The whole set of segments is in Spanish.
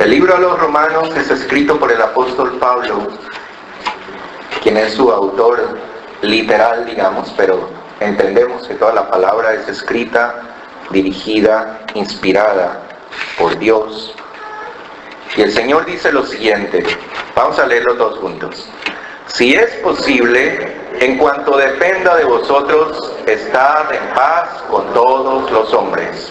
El libro a los Romanos es escrito por el apóstol Pablo, quien es su autor literal, digamos, pero entendemos que toda la palabra es escrita, dirigida, inspirada por Dios. Y el Señor dice lo siguiente, vamos a leerlo todos juntos. Si es posible, en cuanto dependa de vosotros, estad en paz con todos los hombres.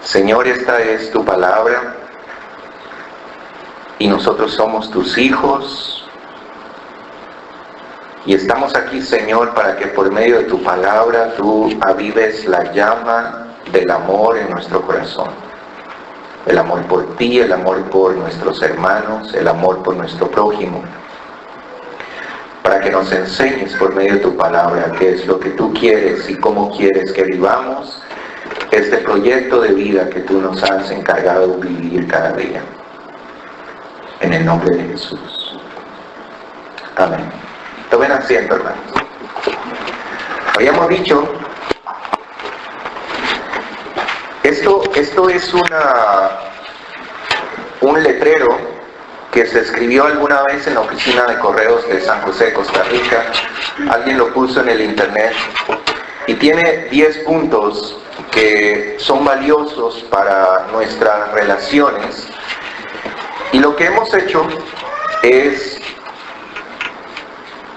Señor, esta es tu palabra y nosotros somos tus hijos y estamos aquí, Señor, para que por medio de tu palabra tú avives la llama del amor en nuestro corazón. El amor por ti, el amor por nuestros hermanos, el amor por nuestro prójimo. Para que nos enseñes por medio de tu palabra qué es lo que tú quieres y cómo quieres que vivamos este proyecto de vida que tú nos has encargado de vivir cada día. En el nombre de Jesús. Amén. Tomen asiento, hermanos. Habíamos dicho, esto es un letrero que se escribió alguna vez en la oficina de correos de San José, Costa Rica. Alguien lo puso en el internet y tiene 10 puntos que son valiosos para nuestras relaciones. Y lo que hemos hecho es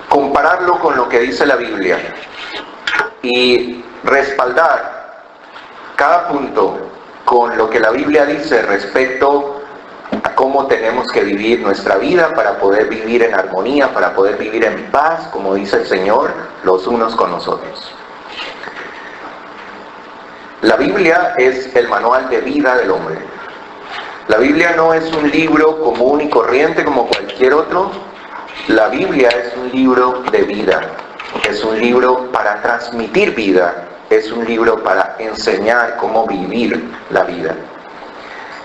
compararlo con lo que dice la Biblia y respaldar cada punto con lo que la Biblia dice respecto a cómo tenemos que vivir nuestra vida para poder vivir en armonía, para poder vivir en paz, como dice el Señor, los unos con los otros. La Biblia es el manual de vida del hombre. La Biblia no es un libro común y corriente como cualquier otro. La Biblia es un libro de vida. Es un libro para transmitir vida. Es un libro para enseñar cómo vivir la vida.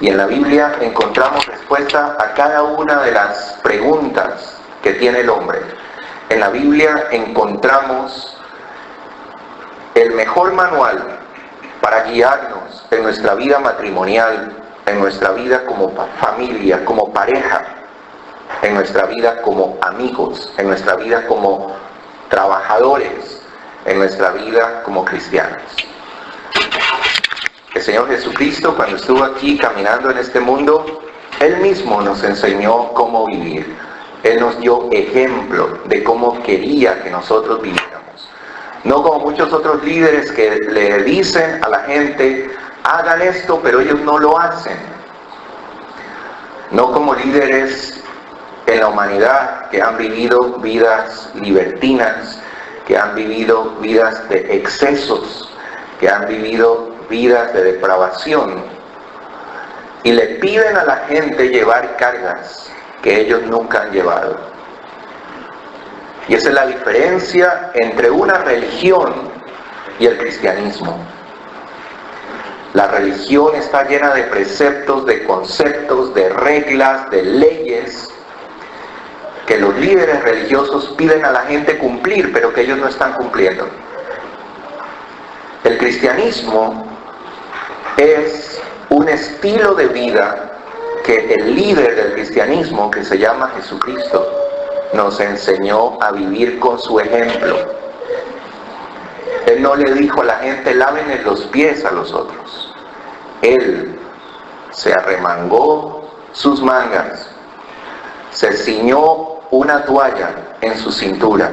Y en la Biblia encontramos respuesta a cada una de las preguntas que tiene el hombre. En la Biblia encontramos el mejor manual para guiarnos en nuestra vida matrimonial, en nuestra vida como familia, como pareja, en nuestra vida como amigos, en nuestra vida como trabajadores, en nuestra vida como cristianos. El Señor Jesucristo, cuando estuvo aquí caminando en este mundo, Él mismo nos enseñó cómo vivir. Él nos dio ejemplo de cómo quería que nosotros viviéramos. No como muchos otros líderes que le dicen a la gente, hagan esto, pero ellos no lo hacen. No como líderes en la humanidad que han vivido vidas libertinas, que han vivido vidas de excesos, que han vivido vidas de depravación y le piden a la gente llevar cargas que ellos nunca han llevado. Y esa es la diferencia entre una religión y el cristianismo. La religión está llena de preceptos, de conceptos, de reglas, de leyes que los líderes religiosos piden a la gente cumplir, pero que ellos no están cumpliendo. El cristianismo es un estilo de vida que el líder del cristianismo, que se llama Jesucristo, nos enseñó a vivir con su ejemplo. Él no le dijo a la gente, lávenle los pies a los otros. Él se arremangó sus mangas, se ciñó una toalla en su cintura,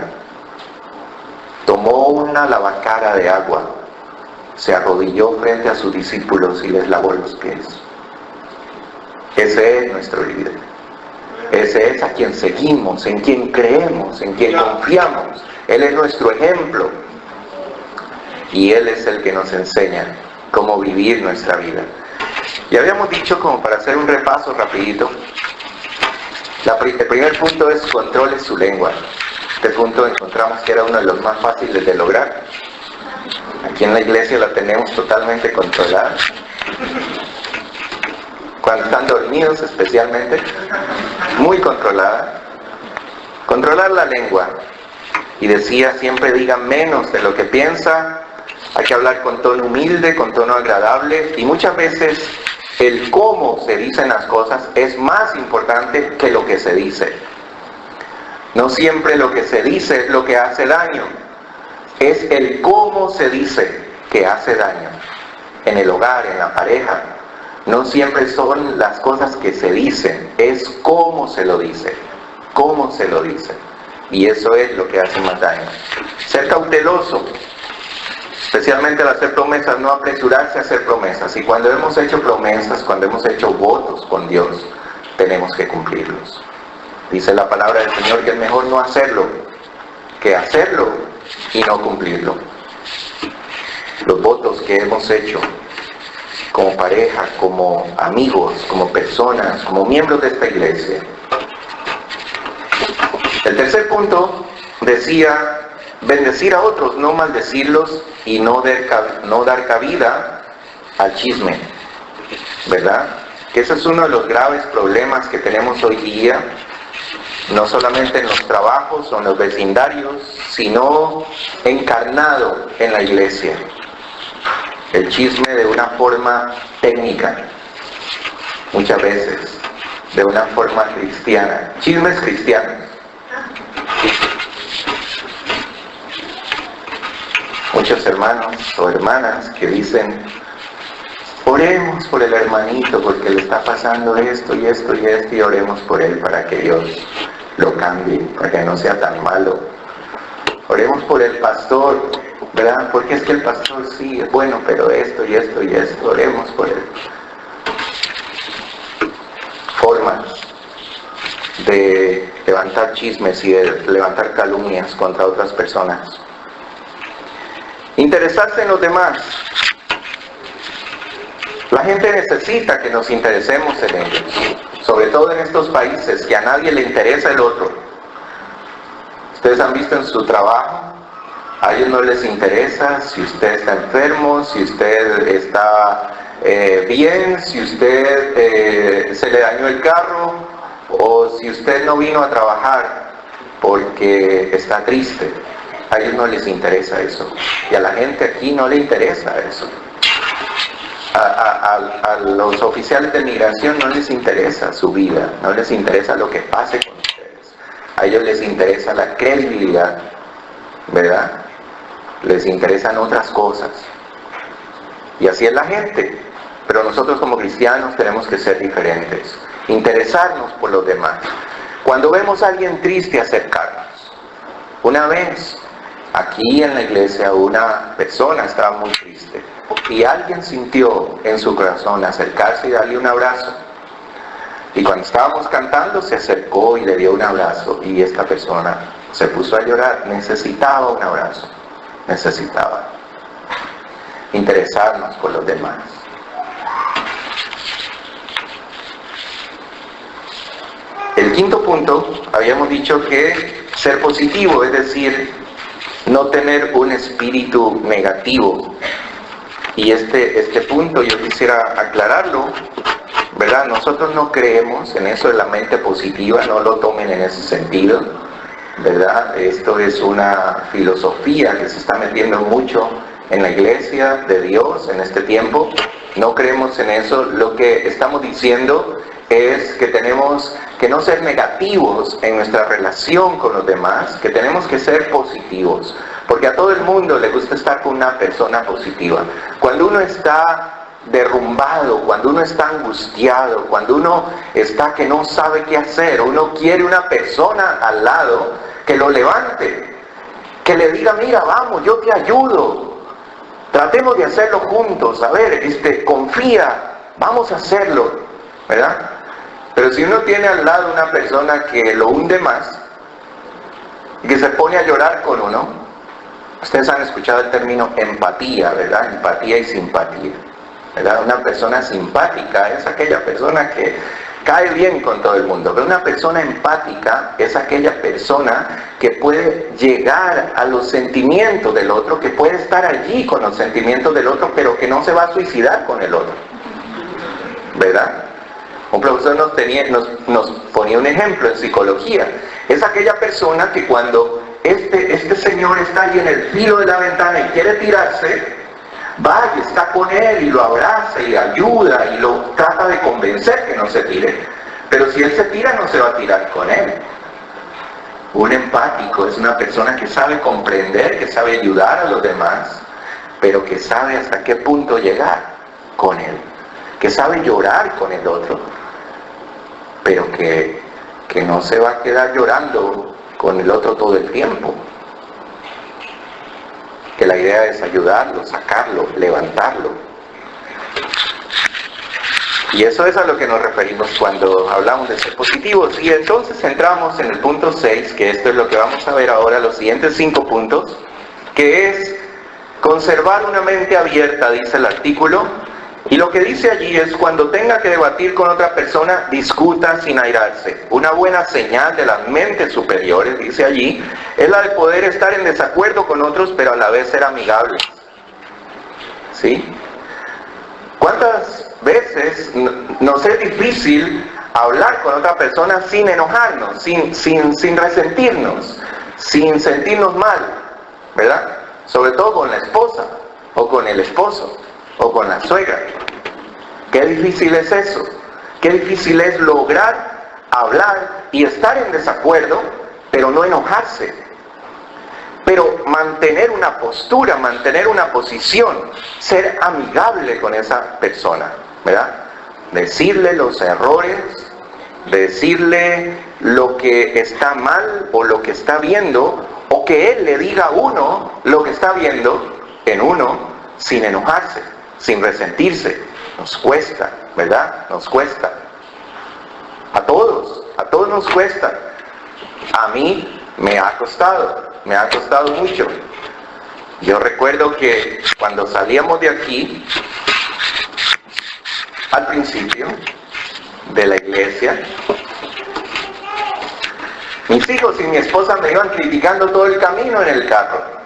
tomó una lavacara de agua, se arrodilló frente a sus discípulos y les lavó los pies. Ese es nuestro líder. Ese es a quien seguimos, en quien creemos, en quien confiamos. Él es nuestro ejemplo. Y Él es el que nos enseña cómo vivir nuestra vida. Y habíamos dicho, como para hacer un repaso rapidito, el primer punto es controle su lengua. Este punto encontramos que era uno de los más fáciles de lograr. Aquí en la iglesia la tenemos totalmente controlada. Cuando están dormidos especialmente, muy controlada. Controlar la lengua. Y decía, siempre diga menos de lo que piensa. Hay que hablar con tono humilde, con tono agradable. Y muchas veces el cómo se dicen las cosas es más importante que lo que se dice. No siempre lo que se dice es lo que hace daño. Es el cómo se dice que hace daño. En el hogar, en la pareja. No siempre son las cosas que se dicen, es cómo se lo dice. Cómo se lo dice. Y eso es lo que hace más daño. Ser cauteloso. Especialmente al hacer promesas, no apresurarse a hacer promesas. Y cuando hemos hecho promesas, cuando hemos hecho votos con Dios, tenemos que cumplirlos. Dice la palabra del Señor que es mejor no hacerlo que hacerlo y no cumplirlo. Los votos que hemos hecho como pareja, como amigos, como personas, como miembros de esta iglesia. El tercer punto decía, bendecir a otros, no maldecirlos y no dar cabida al chisme, ¿verdad? Que ese es uno de los graves problemas que tenemos hoy día, no solamente en los trabajos o en los vecindarios, sino encarnado en la iglesia. El chisme de una forma técnica, muchas veces, de una forma cristiana. Chismes cristianos. Muchos hermanos o hermanas que dicen, oremos por el hermanito porque le está pasando esto y esto y esto, y oremos por él para que Dios lo cambie, para que no sea tan malo. Oremos por el pastor, ¿verdad? Porque es que el pastor sí es bueno, pero esto y esto y esto, oremos por él. Formas de levantar chismes y de levantar calumnias contra otras personas. Interesarse en los demás. La gente necesita que nos interesemos en ellos, sobre todo en estos países que a nadie le interesa el otro. Ustedes han visto en su trabajo, a ellos no les interesa si usted está enfermo, si usted está bien, si usted se le dañó el carro o si usted no vino a trabajar porque está triste. A ellos no les interesa eso. Y a la gente aquí no le interesa eso. A los oficiales de migración no les interesa su vida, no les interesa lo que pase con ustedes. A ellos les interesa la credibilidad, ¿verdad? Les interesan otras cosas. Y así es la gente. Pero nosotros como cristianos tenemos que ser diferentes. Interesarnos por los demás. Cuando vemos a alguien triste, acercarnos. Una vez, aquí en la iglesia, una persona estaba muy triste. Y alguien sintió en su corazón acercarse y darle un abrazo. Y cuando estábamos cantando, se acercó y le dio un abrazo. Y esta persona se puso a llorar. Necesitaba un abrazo. Necesitaba interesarnos por los demás. El quinto punto, habíamos dicho que ser positivo, es decir, no tener un espíritu negativo. Y este punto yo quisiera aclararlo, ¿verdad? Nosotros no creemos en eso de la mente positiva, no lo tomen en ese sentido, ¿verdad? Esto es una filosofía que se está metiendo mucho en la iglesia de Dios en este tiempo. No creemos en eso. Lo que estamos diciendo es que tenemos que no ser negativos en nuestra relación con los demás, que tenemos que ser positivos, porque a todo el mundo le gusta estar con una persona positiva. Cuando uno está derrumbado, cuando uno está angustiado, cuando uno está que no sabe qué hacer, uno quiere una persona al lado que lo levante, que le diga, mira, vamos, yo te ayudo, tratemos de hacerlo juntos, a ver, confía, vamos a hacerlo, ¿verdad? Pero si uno tiene al lado una persona que lo hunde más y que se pone a llorar con uno, ustedes han escuchado el término empatía, ¿verdad? Empatía y simpatía, ¿verdad? Una persona simpática es aquella persona que cae bien con todo el mundo, pero una persona empática es aquella persona que puede llegar a los sentimientos del otro, que puede estar allí con los sentimientos del otro, pero que no se va a suicidar con el otro, ¿verdad? Un profesor nos ponía un ejemplo en psicología. Es aquella persona que cuando este señor está allí en el filo de la ventana y quiere tirarse, va y está con él y lo abraza y le ayuda y lo trata de convencer que no se tire. Pero si él se tira, no se va a tirar con él. Un empático es una persona que sabe comprender, que sabe ayudar a los demás, pero que sabe hasta qué punto llegar con él, que sabe llorar con el otro, pero que no se va a quedar llorando con el otro todo el tiempo. Que la idea es ayudarlo, sacarlo, levantarlo. Y eso es a lo que nos referimos cuando hablamos de ser positivos. Y entonces entramos en el punto 6, que esto es lo que vamos a ver ahora, los siguientes 5 puntos, que es conservar una mente abierta, dice el artículo. Y lo que dice allí es: cuando tenga que debatir con otra persona, discuta sin airarse. Una buena señal de las mentes superiores, dice allí, es la de poder estar en desacuerdo con otros, pero a la vez ser amigables. ¿Sí? ¿Cuántas veces nos es difícil hablar con otra persona sin enojarnos, sin resentirnos, sin sentirnos mal, ¿verdad? Sobre todo con la esposa, o con el esposo, o con la suegra? Qué difícil es eso. Qué difícil es lograr hablar y estar en desacuerdo, pero no enojarse. Pero mantener una postura, mantener una posición, ser amigable con esa persona, ¿verdad? Decirle los errores, decirle lo que está mal o lo que está viendo, o que él le diga a uno lo que está viendo en uno, sin enojarse, sin resentirse. Nos cuesta, ¿verdad? Nos cuesta. A todos nos cuesta. A mí me ha costado mucho. Yo recuerdo que cuando salíamos de aquí, al principio de la iglesia, mis hijos y mi esposa me iban criticando todo el camino en el carro.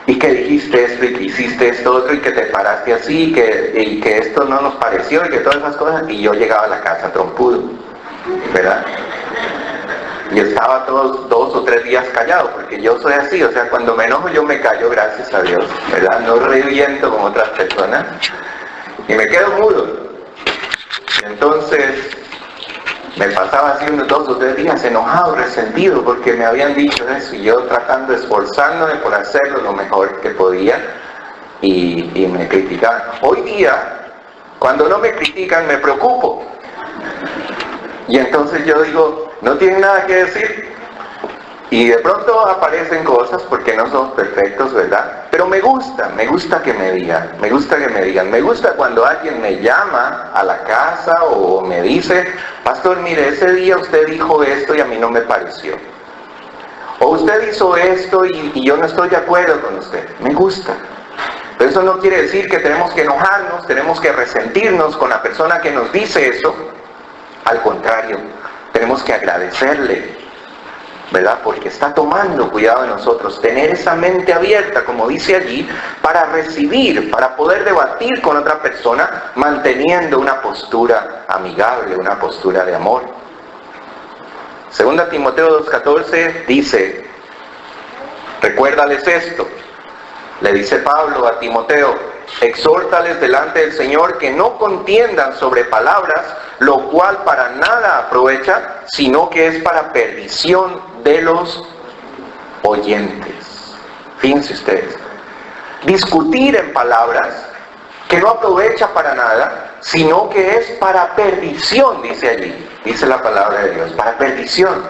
Y que dijiste esto, y que hiciste esto otro, y que te paraste así, y que esto no nos pareció, y que todas esas cosas. Y yo llegaba a la casa trompudo, ¿verdad? Y estaba todos 2 o 3 días callado, porque yo soy así, o sea, cuando me enojo yo me callo, gracias a Dios, ¿verdad? No reviento como otras personas, y me quedo mudo. Y entonces me pasaba así unos 2 o 3 días enojado, resentido, porque me habían dicho eso, y yo tratando, esforzándome por hacerlo lo mejor que podía, y me criticaban. Hoy día, cuando no me critican, me preocupo. Y entonces yo digo, no tienen nada que decir. Y de pronto aparecen cosas, porque no somos perfectos, ¿verdad? Pero me gusta que me digan, me gusta cuando alguien me llama a la casa o me dice: pastor, mire, ese día usted dijo esto y a mí no me pareció. O usted hizo esto y yo no estoy de acuerdo con usted. Me gusta. Pero eso no quiere decir que tenemos que enojarnos, tenemos que resentirnos con la persona que nos dice eso. Al contrario, tenemos que agradecerle, ¿verdad? Porque está tomando cuidado de nosotros. Tener esa mente abierta, como dice allí, para recibir, para poder debatir con otra persona, manteniendo una postura amigable, una postura de amor. 2 Timoteo 2:14 dice: recuérdales esto, le dice Pablo a Timoteo, exhórtales delante del Señor que no contiendan sobre palabras, lo cual para nada aprovecha, sino que es para perdición de los oyentes. Fíjense ustedes, discutir en palabras que no aprovecha para nada, sino que es para perdición, dice allí, dice la palabra de Dios, para perdición.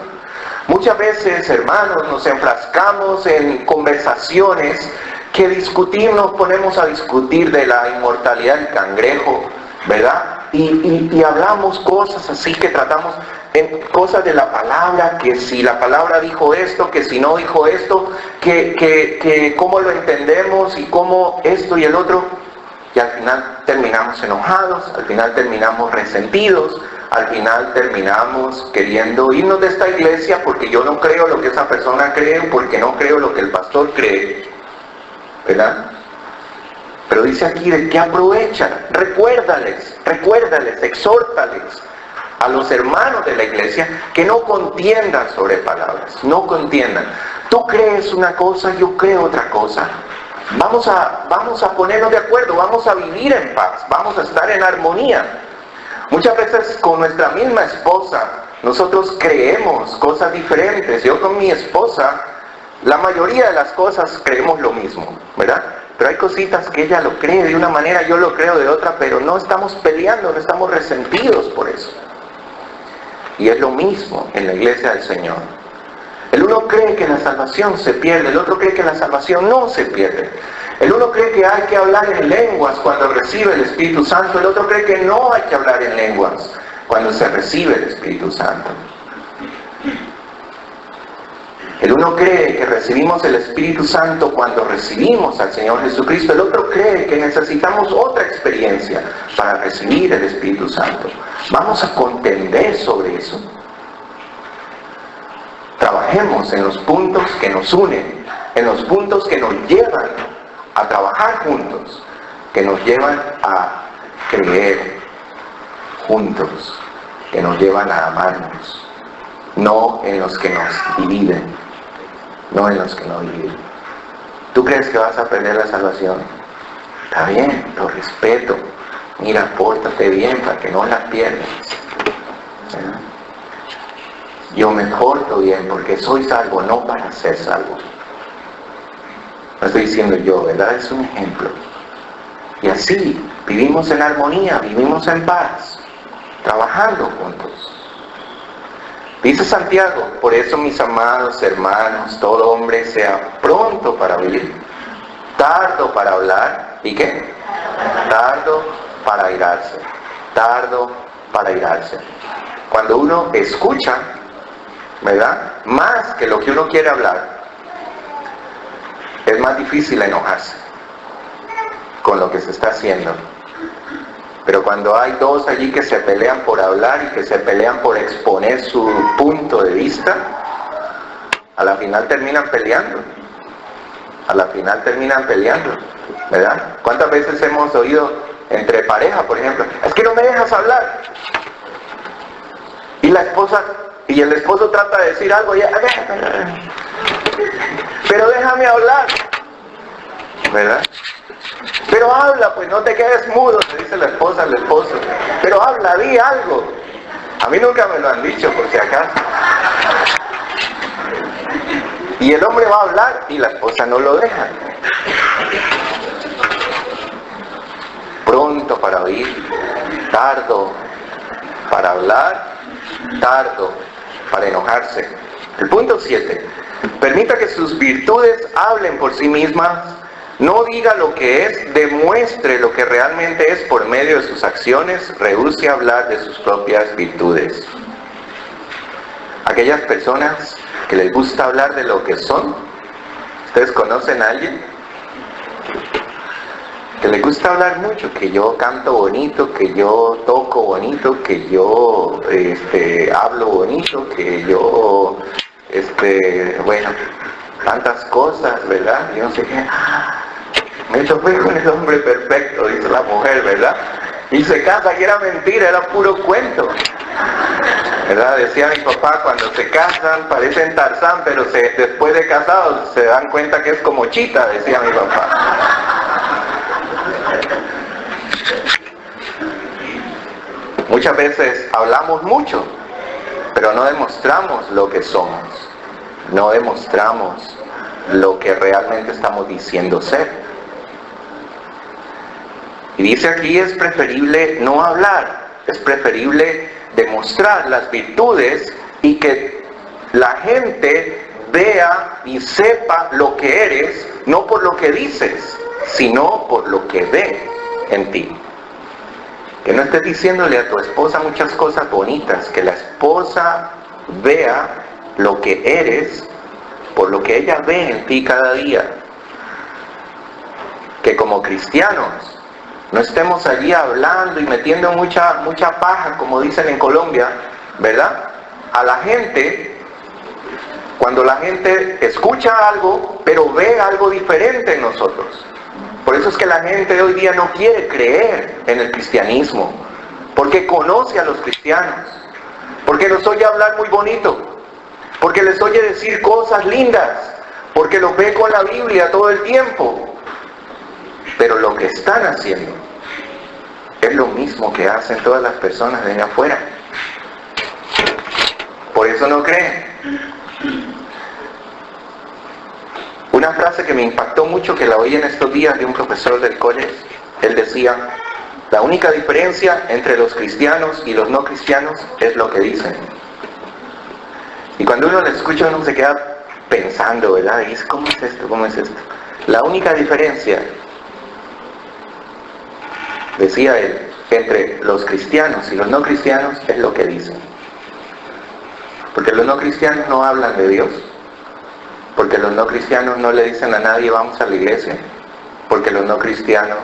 Muchas veces, hermanos, nos enfrascamos en conversaciones que nos ponemos a discutir de la inmortalidad del cangrejo, ¿verdad? Y hablamos cosas así, que tratamos en cosas de la palabra, que si la palabra dijo esto, que si no dijo esto, que cómo lo entendemos y cómo esto y el otro, y al final terminamos enojados, al final terminamos resentidos, al final terminamos queriendo irnos de esta iglesia porque yo no creo lo que esa persona cree, porque no creo lo que el pastor cree, ¿verdad? Pero dice aquí, ¿de qué aprovechan? Recuérdales, exhórtales a los hermanos de la iglesia que no contiendan sobre palabras, no contiendan. Tú crees una cosa, yo creo otra cosa. Vamos a ponernos de acuerdo, vamos a vivir en paz, vamos a estar en armonía. Muchas veces con nuestra misma esposa, nosotros creemos cosas diferentes. Yo con mi esposa, la mayoría de las cosas creemos lo mismo, ¿verdad? Pero hay cositas que ella lo cree de una manera, yo lo creo de otra, pero no estamos peleando, no estamos resentidos por eso. Y es lo mismo en la iglesia del Señor. El uno cree que la salvación se pierde, el otro cree que la salvación no se pierde. El uno cree que hay que hablar en lenguas cuando recibe el Espíritu Santo, el otro cree que no hay que hablar en lenguas cuando se recibe el Espíritu Santo. El uno cree que recibimos el Espíritu Santo cuando recibimos al Señor Jesucristo. El otro cree que necesitamos otra experiencia para recibir el Espíritu Santo. Vamos a contender sobre eso. Trabajemos en los puntos que nos unen, en los puntos que nos llevan a trabajar juntos, que nos llevan a creer juntos, que nos llevan a amarnos, no en los que nos dividen. No en los que no dividen. ¿Tú crees que vas a perder la salvación? Está bien, lo respeto. Mira, pórtate bien para que no la pierdas. ¿verdad? Yo me porto bien porque soy salvo, no para ser salvo. No estoy diciendo yo, ¿verdad? Es un ejemplo. Y así, vivimos en armonía, vivimos en paz, trabajando juntos. Dice Santiago, por eso mis amados hermanos, todo hombre sea pronto para oír, tardo para hablar, ¿y qué? Tardo para airarse, tardo para airarse. Cuando uno escucha, ¿verdad? Más que lo que uno quiere hablar, es más difícil enojarse con lo que se está haciendo. Pero cuando hay dos allí que se pelean por hablar y que se pelean por exponer su punto de vista, a la final terminan peleando. A la final terminan peleando, ¿verdad? ¿Cuántas veces hemos oído entre pareja, por ejemplo? Es que no me dejas hablar. Y la esposa, y el esposo trata de decir algo, pero déjame hablar, ¿verdad? Pero habla, pues no te quedes mudo, le dice la esposa al esposo. Pero habla, di algo. A mí nunca me lo han dicho, por si acaso. Y el hombre va a hablar y la esposa no lo deja. Pronto para oír, tardo para hablar, tardo para enojarse. El punto 7. Permita que sus virtudes hablen por sí mismas. No diga lo que es, demuestre lo que realmente es por medio de sus acciones, rehúse a hablar de sus propias virtudes. Aquellas personas que les gusta hablar de lo que son, ¿ustedes conocen a alguien? Que les gusta hablar mucho, que yo canto bonito, que yo toco bonito, que yo hablo bonito, que yo, bueno, tantas cosas, ¿verdad? Yo no sé qué. Me topé con el hombre perfecto, dice la mujer, ¿verdad? Y se casa, que era mentira, era puro cuento, ¿verdad? Decía mi papá, cuando se casan parecen Tarzán, pero después de casados se dan cuenta que es como Chita, decía mi papá. Muchas veces hablamos mucho, pero no demostramos lo que somos. No demostramos lo que realmente estamos diciendo ser. Y dice aquí, es preferible no hablar, es preferible demostrar las virtudes y que la gente vea y sepa lo que eres, no por lo que dices, sino por lo que ve en ti. Que no estés diciéndole a tu esposa muchas cosas bonitas, que la esposa vea lo que eres por lo que ella ve en ti cada día. Que como cristianos no estemos allí hablando y metiendo mucha paja, como dicen en Colombia, ¿verdad? A la gente, cuando la gente escucha algo, pero ve algo diferente en nosotros. Por eso es que la gente de hoy día no quiere creer en el cristianismo, porque conoce a los cristianos, porque los oye hablar muy bonito, porque les oye decir cosas lindas, porque los ve con la Biblia todo el tiempo, pero lo que están haciendo es lo mismo que hacen todas las personas de allá afuera. Por eso no creen. Una frase que me impactó mucho, que la oí en estos días de un profesor del college, él decía: la única diferencia entre los cristianos y los no cristianos es lo que dicen. Y cuando uno lo escucha, uno se queda pensando, ¿verdad? Y dice, ¿cómo es esto? ¿Cómo es esto? La única diferencia, decía él, entre los cristianos y los no cristianos es lo que dicen. Porque los no cristianos no hablan de Dios. Porque los no cristianos no le dicen a nadie vamos a la iglesia. Porque los no cristianos,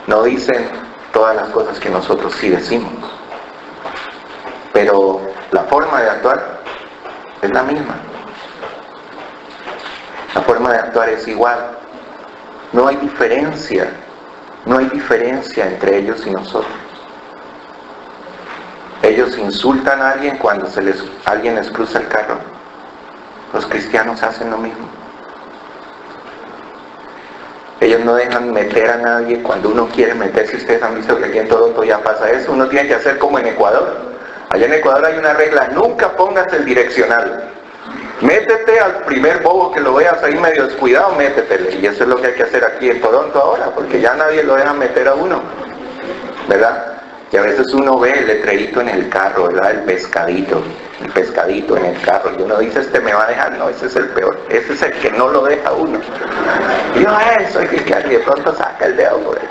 no dicen todas las cosas que nosotros sí decimos. Pero la forma de actuar es la misma. La forma de actuar es igual. No hay diferencia entre ellos y nosotros. Ellos insultan a alguien cuando alguien les cruza el carro. Los cristianos hacen lo mismo. Ellos no dejan meter a nadie cuando uno quiere meterse. Ustedes han visto que aquí en Toronto ya pasa eso. Uno tiene que hacer como en Ecuador. Allá en Ecuador hay una regla: nunca pongas el direccional. Métete al primer bobo que lo veas ahí medio descuidado, métetele. Y eso es lo que hay que hacer aquí en Toronto ahora, porque ya nadie lo deja meter a uno, ¿verdad? Y a veces uno ve el letrerito en el carro, ¿verdad? El pescadito en el carro. Y uno dice, este me va a dejar. No, ese es el peor. Ese es el que no lo deja uno. Y yo, eso hay que de pronto saca el dedo por ahí.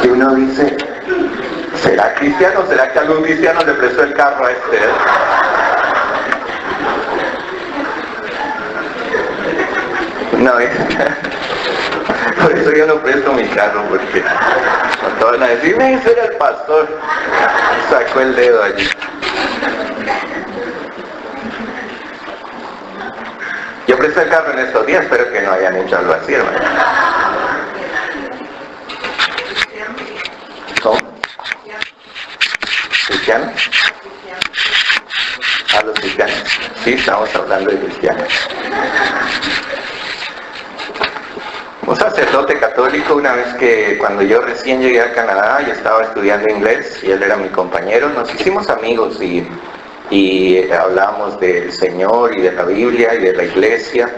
Y uno dice, ¿será cristiano? ¿Será que algún cristiano le prestó el carro a este? No, por eso yo no presto mi carro, porque cuando van a decir, ese era el pastor, sacó el dedo allí. Yo presté el carro en estos días, espero que no hayan hecho algo así, hermano. ¿Cómo? ¿Cristianos? ¿A los cristianos? Sí, estamos hablando de cristianos. Un sacerdote católico, una vez que cuando yo recién llegué a Canadá, yo estaba estudiando inglés y él era mi compañero, nos hicimos amigos y hablábamos del Señor y de la Biblia y de la iglesia.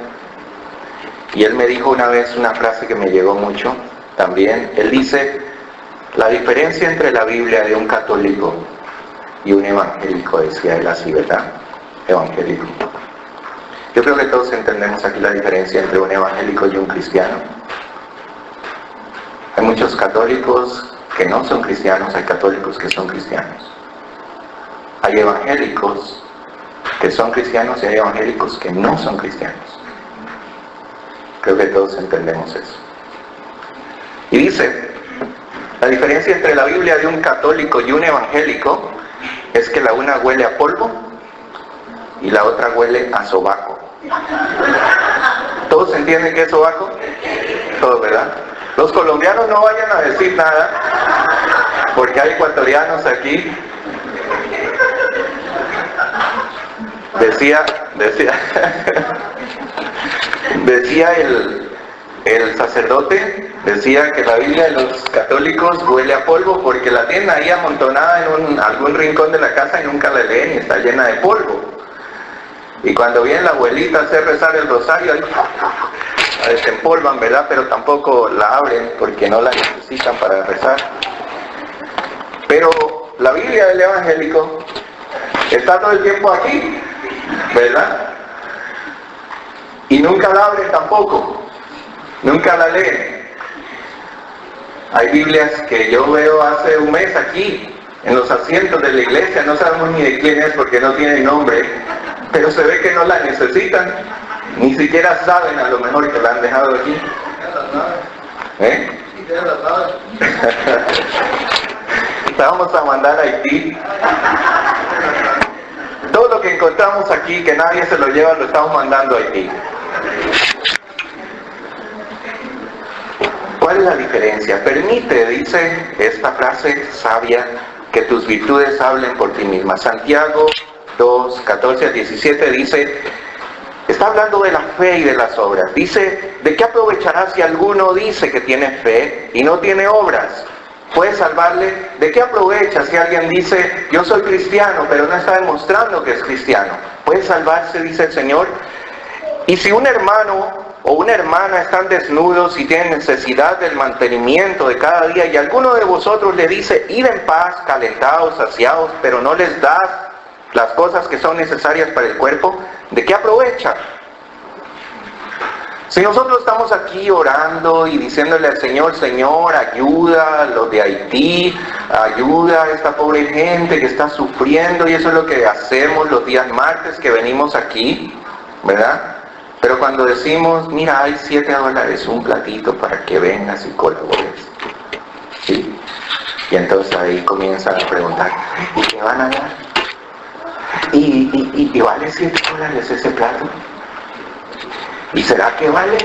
Y él me dijo una vez una frase que me llegó mucho también. Él dice, la diferencia entre la Biblia de un católico y un evangélico, decía él así, ¿verdad? Evangélico. Yo creo que todos entendemos aquí la diferencia entre un evangélico y un cristiano. Hay muchos católicos que no son cristianos, hay católicos que son cristianos. Hay evangélicos que son cristianos y hay evangélicos que no son cristianos. Creo que todos entendemos eso. Y dice, la diferencia entre la Biblia de un católico y un evangélico es que la una huele a polvo y la otra huele a sobaco. ¿Todos entienden qué es sobaco? Todos, ¿verdad? Los colombianos no vayan a decir nada, porque hay ecuatorianos aquí. Decía el sacerdote, decía que la Biblia de los católicos huele a polvo porque la tienen ahí amontonada en algún rincón de la casa y nunca la leen y está llena de polvo. Y cuando viene la abuelita a hacer rezar el rosario, ahí la desempolvan, ¿verdad? Pero tampoco la abren porque no la necesitan para rezar. Pero la Biblia del evangélico está todo el tiempo aquí, ¿verdad? Y nunca la abren tampoco, nunca la leen. Hay Biblias que yo veo hace un mes aquí, en los asientos de la iglesia, no sabemos ni de quién es porque no tiene nombre, pero se ve que no la necesitan, ni siquiera saben a lo mejor que la han dejado aquí. ¿Eh? La vamos a mandar a Haití. Todo lo que encontramos aquí, que nadie se lo lleva, lo estamos mandando a Haití. ¿Cuál es la diferencia? Permite, dice esta frase sabia, que tus virtudes hablen por ti misma. Santiago 2, 14 al 17 dice, está hablando de la fe y de las obras. Dice, ¿de qué aprovechará si alguno dice que tiene fe y no tiene obras? ¿Puede salvarle? ¿De qué aprovecha si alguien dice, yo soy cristiano, pero no está demostrando que es cristiano? ¿Puede salvarse, dice el Señor? Y si un hermano o una hermana están desnudos y tienen necesidad del mantenimiento de cada día, y alguno de vosotros le dice, id en paz, calentados, saciados, pero no les das las cosas que son necesarias para el cuerpo, ¿de qué aprovecha? Si nosotros estamos aquí orando y diciéndole al Señor, Señor, ayuda a los de Haití, ayuda a esta pobre gente que está sufriendo, y eso es lo que hacemos los días martes que venimos aquí, ¿verdad? Pero cuando decimos, mira, hay $7, un platito para que vengas y colabores, ¿sí? Y entonces ahí comienzan a preguntar, ¿y qué van a dar? ¿Y vale $7 ese plato? ¿Y será que vale?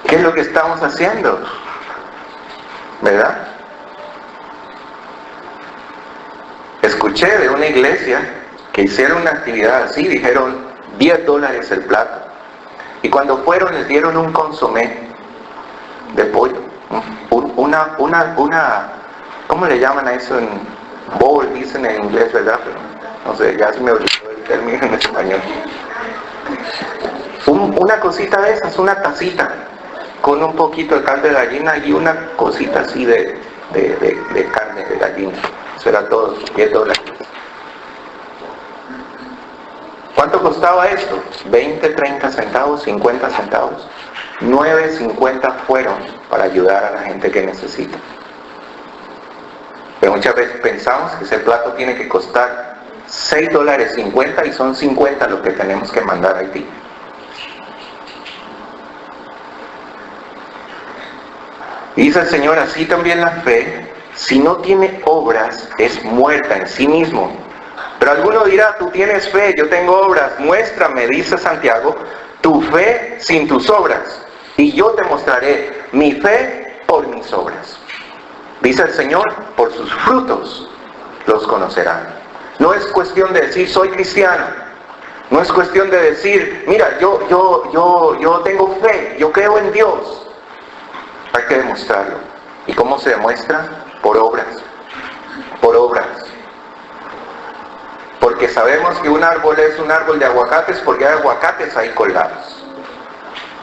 ¿Qué es lo que estamos haciendo? ¿Verdad? Escuché de una iglesia que hicieron una actividad así, dijeron $10 el plato. Y cuando fueron les dieron un consomé de pollo. Una ¿cómo le llaman a eso en bowl? Dicen en inglés, ¿verdad? Pero no sé, ya se me olvidó el término en español. Una cosita de esas, una tacita, con un poquito de carne de gallina y una cosita así de carne de gallina. Eso era todo, $10. ¿Cuánto costaba esto? 20, 30 centavos, 50 centavos. 9.50 fueron para ayudar a la gente que necesita. Pero muchas veces pensamos que ese plato tiene que costar $6.50 y son 50 los que tenemos que mandar a Haití. Y dice el Señor, así también la fe, si no tiene obras, es muerta en sí mismo. Pero alguno dirá, tú tienes fe, yo tengo obras, muéstrame, dice Santiago, tu fe sin tus obras, y yo te mostraré mi fe por mis obras. Dice el Señor, por sus frutos los conocerán. No es cuestión de decir, soy cristiano. No es cuestión de decir, mira, yo tengo fe, yo creo en Dios. Hay que demostrarlo. ¿Y cómo se demuestra? Por obras. Por obras. Porque sabemos que un árbol es un árbol de aguacates porque hay aguacates ahí colgados.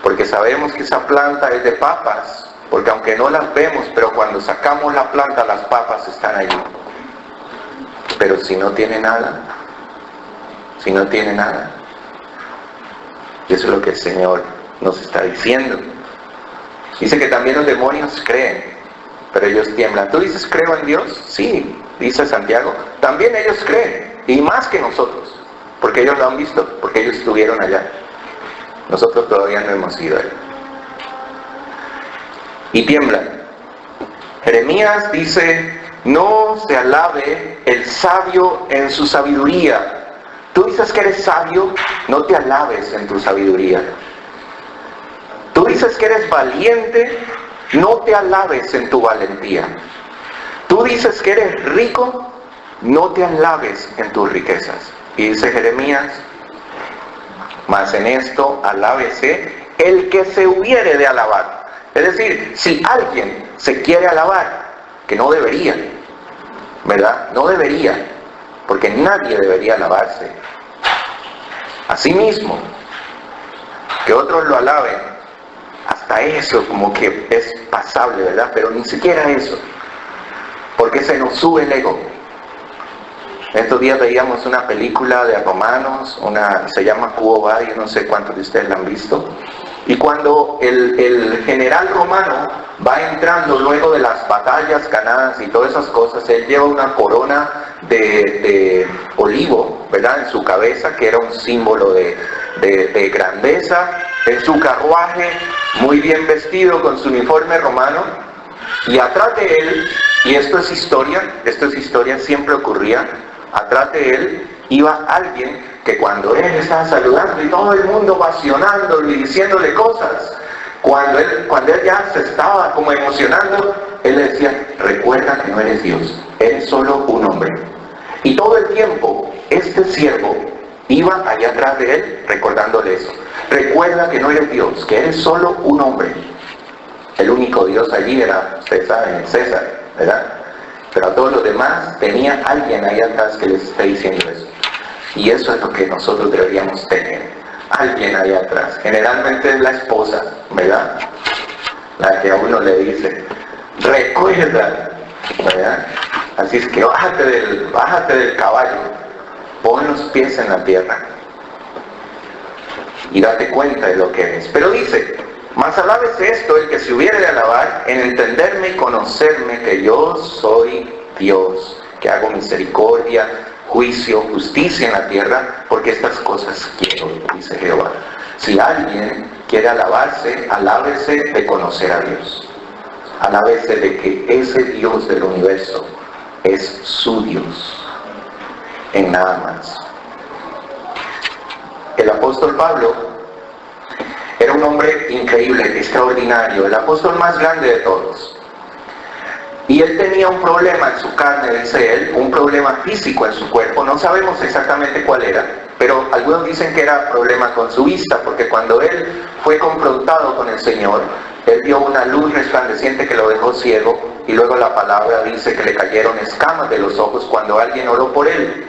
Porque sabemos que esa planta es de papas, porque aunque no las vemos, pero cuando sacamos la planta, las papas están allí. Pero si no tiene nada, y eso es lo que el Señor nos está diciendo. Dice que también los demonios creen, pero ellos tiemblan. ¿Tú dices, creo en Dios? Sí, dice Santiago. También ellos creen, y más que nosotros, porque ellos lo han visto, porque ellos estuvieron allá. Nosotros todavía no hemos ido allá. Y tiemblan. Jeremías dice, no se alabe el sabio en su sabiduría. Tú dices que eres sabio, no te alabes en tu sabiduría. Tú dices que eres valiente, no te alabes en tu valentía. Tú dices que eres rico, no te alabes en tus riquezas. Y dice Jeremías, mas en esto alábese el que se hubiere de alabar. Es decir, si alguien se quiere alabar, que no debería, ¿verdad? No debería, porque nadie debería alabarse a sí mismo. Que otros lo alaben, hasta eso como que es pasable, ¿verdad? Pero ni siquiera eso, porque se nos sube el ego. Estos días veíamos una película de romanos, se llama Quo Vadis, no sé cuántos de ustedes la han visto. Y cuando el general romano va entrando luego de las batallas ganadas y todas esas cosas, él lleva una corona de olivo, ¿verdad?, en su cabeza, que era un símbolo de grandeza, en su carruaje, muy bien vestido con su uniforme romano, y atrás de él, y esto es historia, siempre ocurría, atrás de él iba alguien que cuando él estaba saludando y todo el mundo ovacionándolo y diciéndole cosas, cuando él ya se estaba como emocionando, él le decía, recuerda que no eres Dios, eres solo un hombre. Y todo el tiempo, este siervo iba allá atrás de él recordándole eso. Recuerda que no eres Dios, que eres solo un hombre. El único Dios allí era, ustedes saben, César, ¿verdad? Pero a todos los demás tenía alguien ahí atrás que les esté diciendo eso. Y eso es lo que nosotros deberíamos tener. Alguien ahí atrás. Generalmente es la esposa, ¿verdad? La que a uno le dice, recuerda, ¿verdad? Así es que bájate del caballo, pon los pies en la tierra y date cuenta de lo que eres. Pero dice, mas alabes esto el que se hubiere de alabar en entenderme y conocerme que yo soy Dios, que hago misericordia, juicio, justicia en la tierra, porque estas cosas quiero, dice Jehová. Si alguien quiere alabarse, alábese de conocer a Dios. Alábese de que ese Dios del universo es su Dios, en nada más. El apóstol Pablo era un hombre increíble, extraordinario, el apóstol más grande de todos. Y él tenía un problema en su carne, dice él, un problema físico en su cuerpo. No sabemos exactamente cuál era, pero algunos dicen que era problema con su vista, porque cuando él fue confrontado con el Señor, él vio una luz resplandeciente que lo dejó ciego, y luego la palabra dice que le cayeron escamas de los ojos cuando alguien oró por él.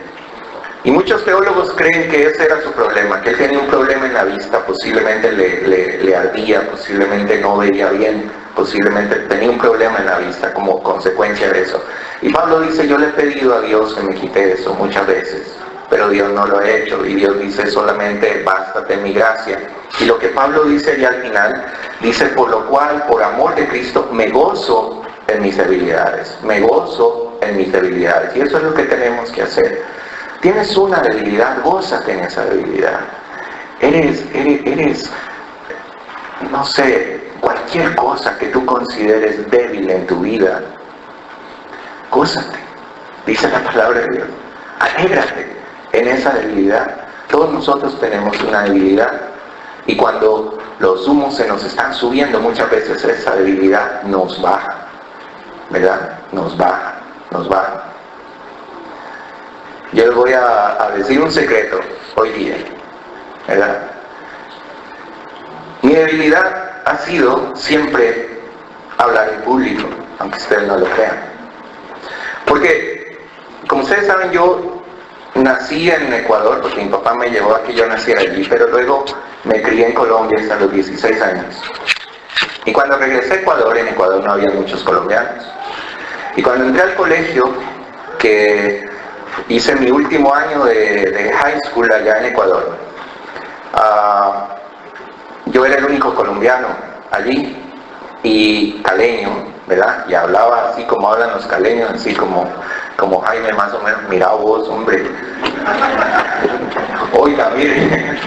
Y muchos teólogos creen que ese era su problema, que él tenía un problema en la vista, posiblemente le ardía, posiblemente no veía bien, posiblemente tenía un problema en la vista como consecuencia de eso. Y Pablo dice, yo le he pedido a Dios que me quite eso muchas veces, pero Dios no lo ha hecho, y Dios dice solamente, bástate mi gracia. Y lo que Pablo dice ya al final, dice, por lo cual, por amor de Cristo, me gozo en mis debilidades, me gozo en mis debilidades. Y eso es lo que tenemos que hacer. Tienes una debilidad, gózate en esa debilidad. Eres, no sé, cualquier cosa que tú consideres débil en tu vida, gózate, dice la palabra de Dios. Alégrate en esa debilidad. Todos nosotros tenemos una debilidad, y cuando los humos se nos están subiendo, muchas veces esa debilidad nos baja, ¿verdad? Nos baja. Yo les voy a decir un secreto hoy día, ¿verdad? Mi debilidad ha sido siempre hablar en público, aunque ustedes no lo crean. Porque, como ustedes saben, yo nací en Ecuador, porque mi papá me llevó a que yo naciera allí, pero luego me crié en Colombia hasta los 16 años. Y cuando regresé a Ecuador, en Ecuador no había muchos colombianos. Y cuando entré al colegio, que hice mi último año de high school allá en Ecuador, yo era el único colombiano allí, y caleño, ¿verdad? Y hablaba así como hablan los caleños, así como Jaime más o menos, mira vos, hombre, oiga, mire,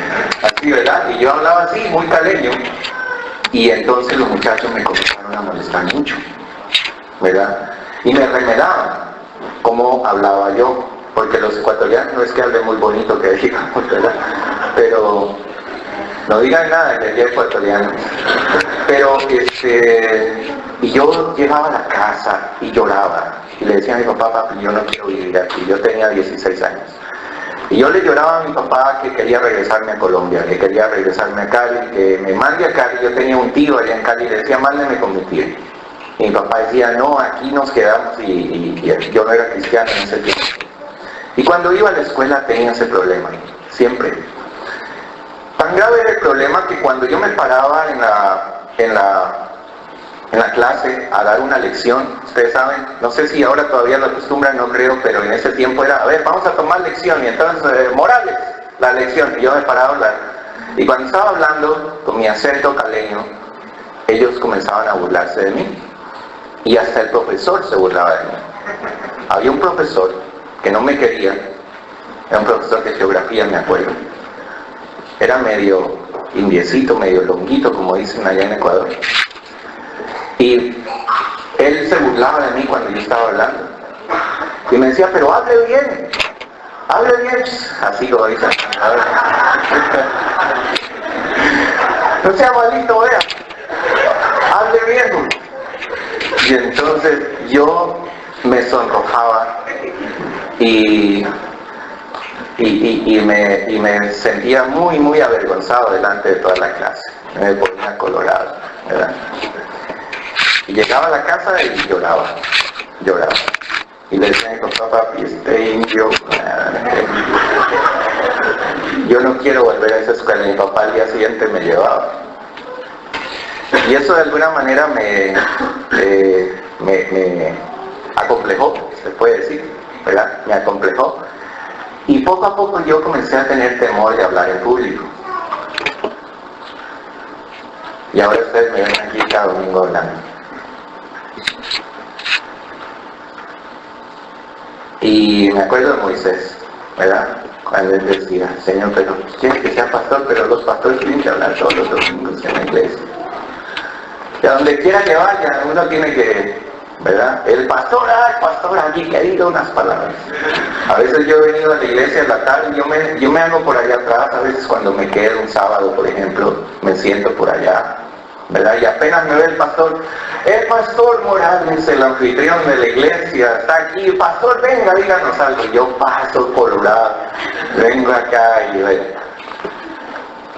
así, ¿verdad? Y yo hablaba así, muy caleño, y entonces los muchachos me comenzaron a molestar mucho, ¿verdad? Y me remedaban cómo hablaba yo, porque los ecuatorianos no es que hablen muy bonito, que digamos, ¿verdad? Pero no digan nada que es ecuatoriano. Pero y yo llegaba a la casa y lloraba, y le decía a mi papá, papi, yo no quiero vivir aquí. Yo tenía 16 años. Y yo le lloraba a mi papá que quería regresarme a Colombia, que quería regresarme a Cali, que me mande a Cali. Yo tenía un tío allá en Cali y le decía, mándeme con mi tío. Y mi papá decía, no, aquí nos quedamos, y yo no era cristiano en ese tiempo. Y cuando iba a la escuela tenía ese problema, siempre. Tan grave era el problema que cuando yo me paraba en la clase a dar una lección, ustedes saben, no sé si ahora todavía lo acostumbran, no creo, pero en ese tiempo era, a ver, vamos a tomar lección, y entonces, Morales, la lección, y yo me paraba a hablar. Y cuando estaba hablando con mi acento caleño, ellos comenzaban a burlarse de mí, y hasta el profesor se burlaba de mí. Había un profesor que no me quería, era un profesor de geografía, me acuerdo. Era medio indiecito, medio longuito, como dicen allá en Ecuador. Y él se burlaba de mí cuando yo estaba hablando. Y me decía, pero hable bien, así como dicen. No sea malito, vea. Hable bien. Y entonces yo me sonrojaba y me sentía muy avergonzado delante de toda la clase. Me ponía colorado, ¿verdad? Y llegaba a la casa y lloraba. Y le decía a mi papá, papi, yo no quiero volver a esa escuela. Mi papá al día siguiente me llevaba. Y eso de alguna manera me acomplejó, se puede decir, ¿verdad? Me acomplejó. Y poco a poco yo comencé a tener temor de hablar en público. Y ahora ustedes me ven aquí cada domingo hablando. Y me acuerdo de Moisés, ¿verdad? Cuando él decía, Señor, pero quiero que sea pastor, pero los pastores tienen que hablar todos los domingos en la iglesia. Y a donde quiera que vaya, uno tiene que, ¿verdad? El pastor aquí que diga unas palabras. A veces yo he venido a la iglesia en la tarde y yo me hago por allá atrás. A veces cuando me quedo un sábado, por ejemplo, me siento por allá, ¿verdad? Y apenas me ve el pastor Morales, el anfitrión de la iglesia, está aquí. Pastor, venga, díganos algo. Yo paso colorado, vengo acá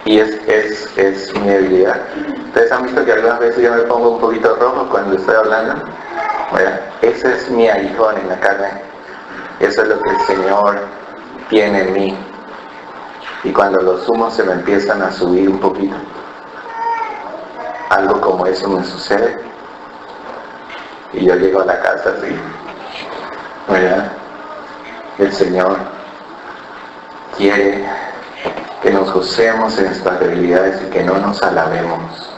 y es mi debilidad. Ustedes han visto que algunas veces yo me pongo un poquito rojo cuando estoy hablando. Bueno, ese es mi aguijón en la carne. Eso es lo que el Señor tiene en mí. Y cuando los humos se me empiezan a subir un poquito, algo como eso me sucede. Y yo llego a la casa así, ¿verdad? El Señor quiere que nos gocemos en nuestras debilidades y que no nos alabemos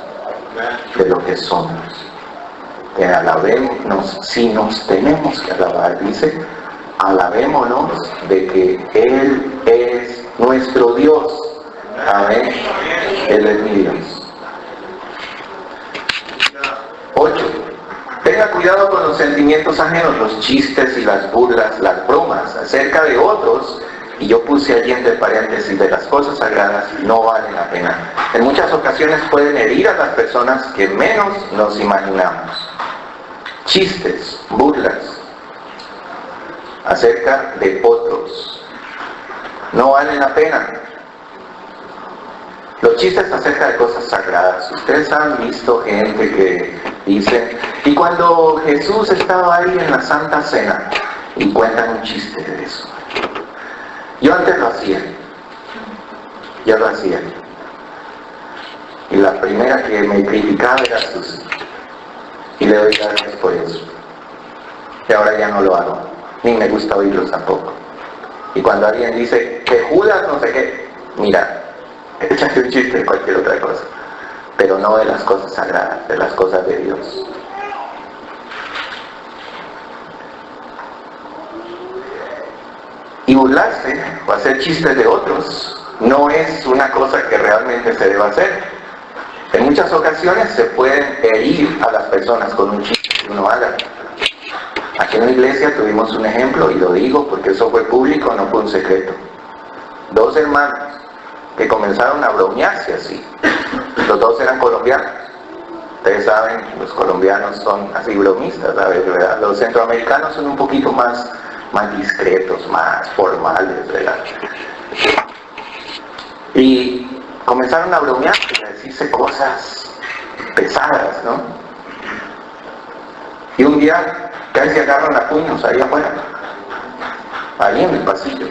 de lo que somos. Que alabémonos, si nos tenemos que alabar, dice, alabémonos de que Él es nuestro Dios. Amén. Él es mi Dios. 8. Tenga cuidado con los sentimientos ajenos, los chistes y las burlas, las bromas acerca de otros. Y yo puse allí entre paréntesis, de las cosas sagradas no valen la pena. En muchas ocasiones pueden herir a las personas que menos nos imaginamos. Chistes, burlas acerca de otros no valen la pena. Los chistes acerca de cosas sagradas. Ustedes han visto gente que dice, y cuando Jesús estaba ahí en la Santa Cena, y cuentan un chiste de eso. Yo antes lo hacía. Y la primera que me criticaba era Jesús. Y le doy gracias por eso. Y ahora ya no lo hago. Ni me gusta oírlos tampoco. Y cuando alguien dice que Judas no sé qué, mira, échate un chiste de cualquier otra cosa. Pero no de las cosas sagradas, de las cosas de Dios. Y burlarse o hacer chistes de otros no es una cosa que realmente se deba hacer. En muchas ocasiones se pueden herir a las personas con un chiste que uno haga. Aquí en la iglesia tuvimos un ejemplo, y lo digo porque eso fue público, no fue un secreto. 2 hermanos que comenzaron a bromearse así. Los 2 eran colombianos. Ustedes saben, los colombianos son así bromistas, ¿sabes? ¿Verdad? Los centroamericanos son un poquito más discretos, más formales, ¿verdad? Y comenzaron a bromear, a decirse cosas pesadas, ¿no? Y un día casi se agarran a puños ahí afuera, ahí en el pasillo.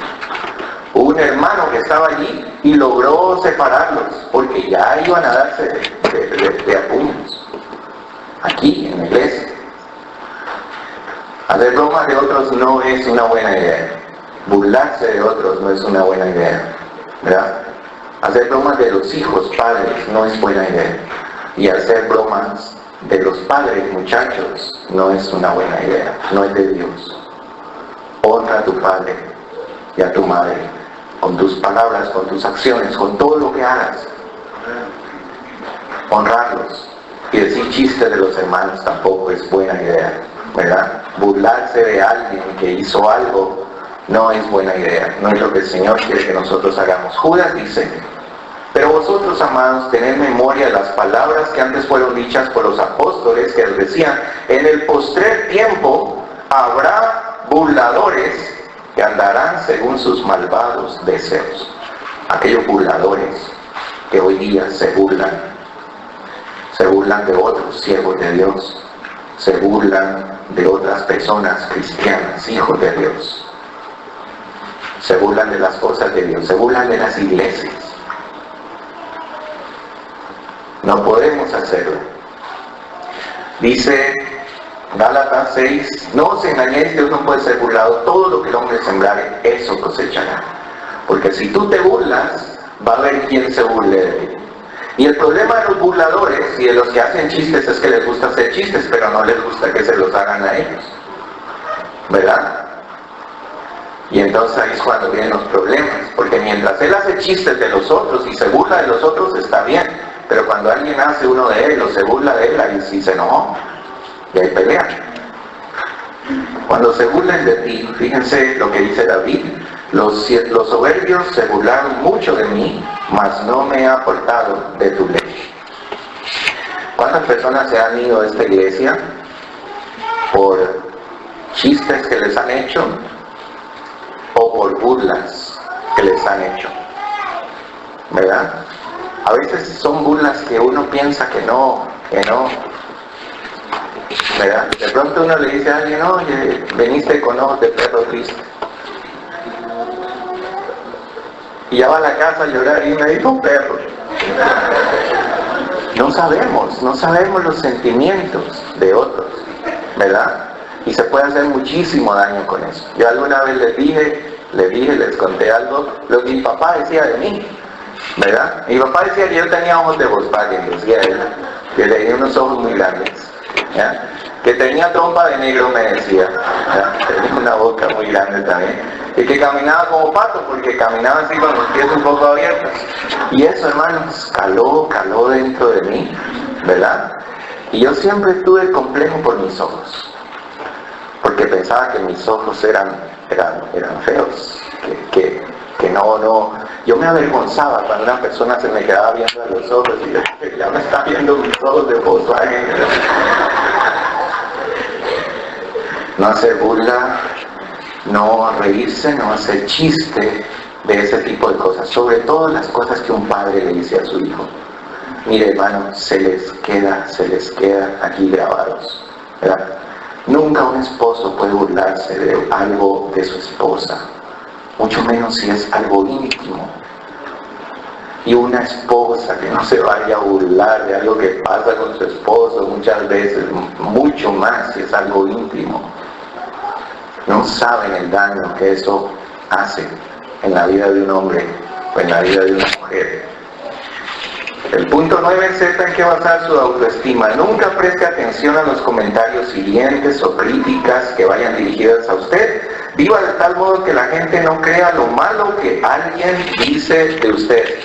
Hubo un hermano que estaba allí y logró separarlos, porque ya iban a darse de a puños, aquí en la iglesia. Hacer bromas de otros no es una buena idea. Burlarse de otros no es una buena idea, ¿verdad? Hacer bromas de los hijos, padres, no es buena idea. Y hacer bromas de los padres, muchachos, no es una buena idea, no es de Dios. Honra a tu padre y a tu madre, con tus palabras, con tus acciones, con todo lo que hagas. Honrarlos. Y decir chistes de los hermanos tampoco es buena idea, ¿verdad? Burlarse de alguien que hizo algo no es buena idea, no es lo que el Señor quiere que nosotros hagamos. Judas dice, pero vosotros vosotros, amados, tened memoria de las palabras que antes fueron dichas por los apóstoles, que decían, en el postrer tiempo habrá burladores que andarán según sus malvados deseos. Aquellos burladores que hoy día se burlan de otros siervos de Dios, se burlan de otras personas cristianas, hijos de Dios, se burlan de las cosas de Dios, se burlan de las iglesias. No podemos hacerlo. Dice Gálatas 6, no os engañéis, Dios no puede ser burlado, todo lo que el hombre sembrare, eso cosechará. Porque si tú te burlas, va a haber quien se burle de ti. Y el problema de los burladores y de los que hacen chistes es que les gusta hacer chistes, pero no les gusta que se los hagan a ellos, ¿verdad? Y entonces ahí es cuando vienen los problemas, porque mientras él hace chistes de los otros y se burla de los otros, está bien, pero cuando alguien hace uno de él o se burla de él, ahí sí se enojó y hay pelea. Cuando se burlen de ti, fíjense lo que dice David, los soberbios se burlaron mucho de mí, mas no me he apartado de tu ley. ¿Cuántas personas se han ido de esta iglesia por chistes que les han hecho o por burlas que les han hecho? ¿Verdad? A veces son burlas que uno piensa que no, ¿verdad? De pronto uno le dice a alguien, oye, veniste con ojos de perro triste. Y ya va a la casa a llorar y me dijo perro. No sabemos los sentimientos de otros, ¿verdad? Y se puede hacer muchísimo daño con eso. Yo alguna vez les conté algo, lo que mi papá decía de mí, ¿verdad? Mi papá decía que yo tenía ojos de Volkswagen, decía él, que tenía unos ojos muy grandes, ¿ya? Que tenía trompa de negro, me decía, ¿ya? Tenía una boca muy grande también, y que caminaba como pato, porque caminaba así con los pies un poco abiertos. Y eso, hermanos, caló dentro de mí, ¿verdad? Y yo siempre tuve complejo por mis ojos, porque pensaba que mis ojos eran feos, que no, yo me avergonzaba cuando una persona se me quedaba viendo a los ojos y yo, ya me está viendo mis ojos de Volkswagen. No hacer burla, no reírse, no hacer chiste de ese tipo de cosas, sobre todo las cosas que un padre le dice a su hijo. Mire, hermano, se les queda aquí grabados, ¿verdad? Nunca un esposo puede burlarse de algo de su esposa, mucho menos si es algo íntimo. Y una esposa que no se vaya a burlar de algo que pasa con su esposo muchas veces, mucho más si es algo íntimo. No saben el daño que eso hace en la vida de un hombre o en la vida de una mujer. El punto 9 es en qué basar su autoestima. Nunca preste atención a los comentarios hirientes o críticas que vayan dirigidas a usted. Viva de tal modo que la gente no crea lo malo que alguien dice de usted.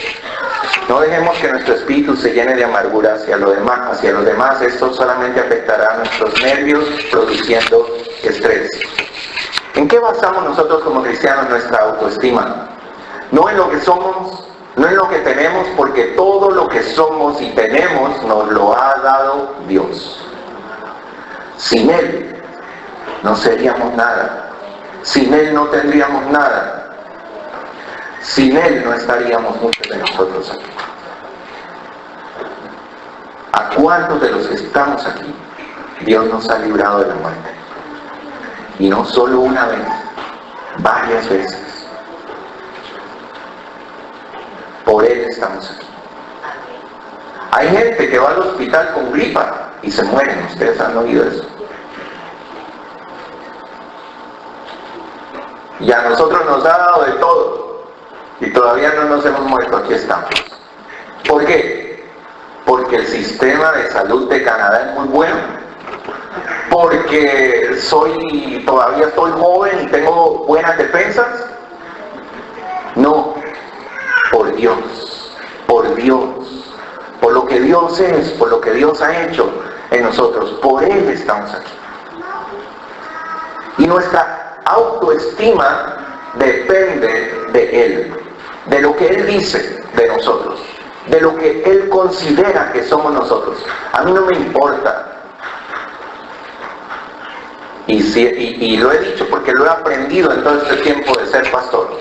No dejemos que nuestro espíritu se llene de amargura hacia los demás. Esto solamente afectará a nuestros nervios, produciendo estrés. ¿En qué basamos nosotros como cristianos nuestra autoestima? No en lo que somos, no en lo que tenemos, porque todo lo que somos y tenemos nos lo ha dado Dios. Sin Él no seríamos nada. Sin Él no tendríamos nada. Sin Él no estaríamos muchos de nosotros aquí. ¿A cuántos de los que estamos aquí Dios nos ha librado de la muerte? Y no solo una vez, varias veces. Por Él estamos aquí. Hay gente que va al hospital con gripa y se mueren. ¿Ustedes han oído eso? Y a nosotros nos ha dado de todo. Y todavía no nos hemos muerto, aquí estamos. ¿Por qué? Porque el sistema de salud de Canadá es muy bueno. Porque todavía estoy joven y tengo buenas defensas. No, por Dios, por lo que Dios es, por lo que Dios ha hecho en nosotros, por Él estamos aquí. Y nuestra autoestima depende de Él, de lo que Él dice de nosotros. de lo que Él considera que somos nosotros. A mí no me importa. Y lo he dicho porque lo he aprendido en todo este tiempo de ser pastor.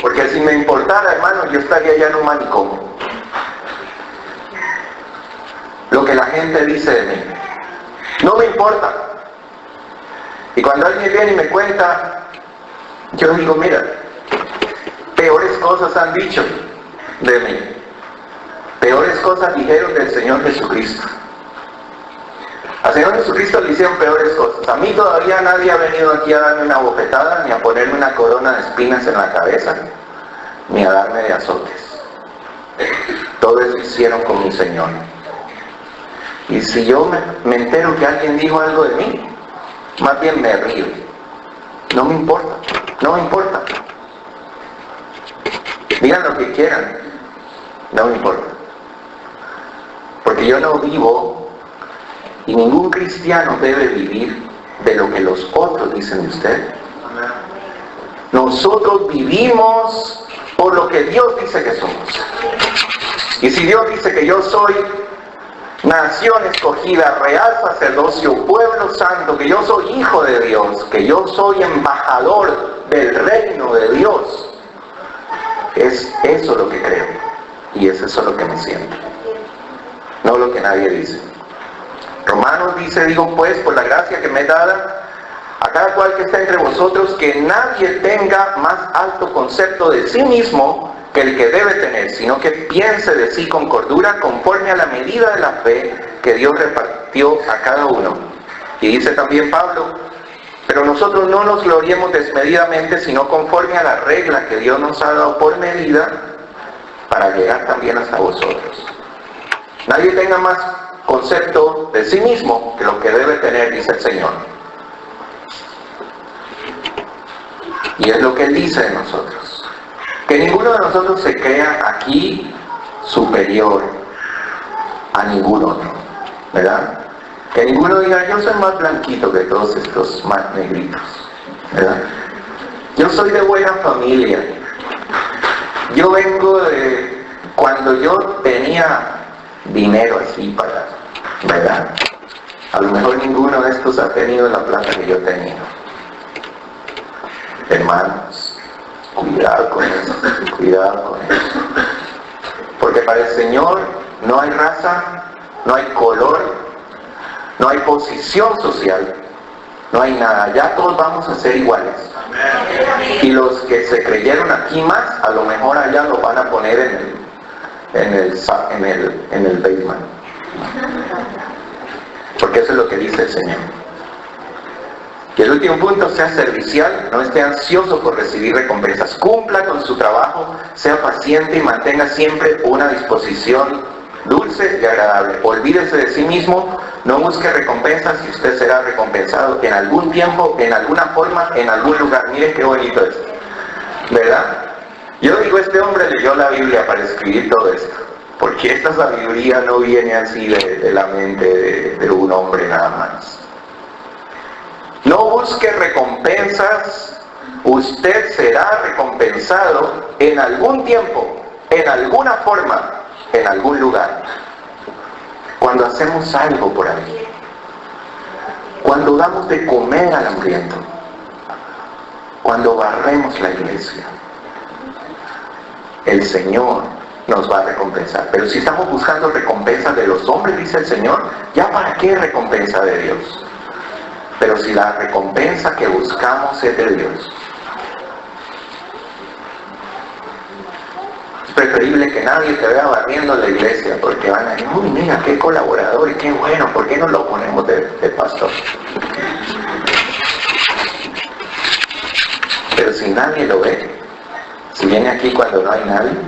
Porque si me importara, hermano, yo estaría ya en un manicomio. Lo que la gente dice de mí. No me importa. Y cuando alguien viene y me cuenta, yo digo, mira, peores cosas han dicho de mí. Peores cosas dijeron del Señor Jesucristo. Al Señor Jesucristo le hicieron peores cosas. A mí todavía nadie ha venido aquí a darme una bofetada, ni a ponerme una corona de espinas en la cabeza, ni a darme de azotes. Todo eso hicieron con mi Señor. Y si yo me entero que alguien dijo algo de mí, más bien me río. No me importa, no me importa. Digan lo que quieran, no me importa. Porque yo no vivo, y ningún cristiano debe vivir de lo que los otros dicen de usted. Nosotros vivimos por lo que Dios dice que somos. Y si Dios dice que yo soy nación escogida, real sacerdocio, pueblo santo, que yo soy hijo de Dios, que yo soy embajador del reino de Dios, es eso lo que creo. Y es eso lo que me siento. No lo que nadie dice. Romanos dice, digo pues, por la gracia que me es dada, a cada cual que está entre vosotros, que nadie tenga más alto concepto de sí mismo que el que debe tener, sino que piense de sí con cordura, conforme a la medida de la fe que Dios repartió a cada uno. Y dice también Pablo, pero nosotros no nos gloriemos desmedidamente, sino conforme a la regla que Dios nos ha dado por medida, para llegar también hasta vosotros. Nadie tenga más concepto de sí mismo que lo que debe tener, dice el Señor. Y es lo que Él dice de nosotros. Que ninguno de nosotros se crea aquí superior a ningún otro, ¿verdad? Que ninguno diga, yo soy más blanquito que todos estos más negritos, ¿verdad? Yo soy de buena familia. Yo vengo de cuando yo tenía dinero así para, ¿verdad? A lo mejor ninguno de estos ha tenido la plata que yo tenía. Hermanos, cuidado con eso, cuidado con eso. Porque para el Señor no hay raza, no hay color, no hay posición social, no hay nada. Ya todos vamos a ser iguales. Y los que se creyeron aquí más, a lo mejor allá lo van a poner en el basement. Porque eso es lo que dice el Señor. Y el último punto, sea servicial, no esté ansioso por recibir recompensas, cumpla con su trabajo, sea paciente y mantenga siempre una disposición dulce y agradable. Olvídese de sí mismo, no busque recompensas y usted será recompensado en algún tiempo, en alguna forma, en algún lugar. Miren qué bonito es, ¿verdad? Yo digo, este hombre leyó la Biblia para escribir todo esto, porque esta sabiduría no viene así de la mente de un hombre nada más. No busque recompensas, usted será recompensado en algún tiempo, en alguna forma, en algún lugar. Cuando hacemos algo por alguien, cuando damos de comer al hambriento, cuando barremos la iglesia, el Señor nos va a recompensar. Pero si estamos buscando recompensas de los hombres, dice el Señor, ¿ya para qué recompensa de Dios? Pero si la recompensa que buscamos es de Dios, es preferible que nadie te vea barriendo la iglesia, porque van a decir, uy, mira, qué colaborador y qué bueno, ¿por qué no lo ponemos de pastor? Pero si nadie lo ve, si viene aquí cuando no hay nadie,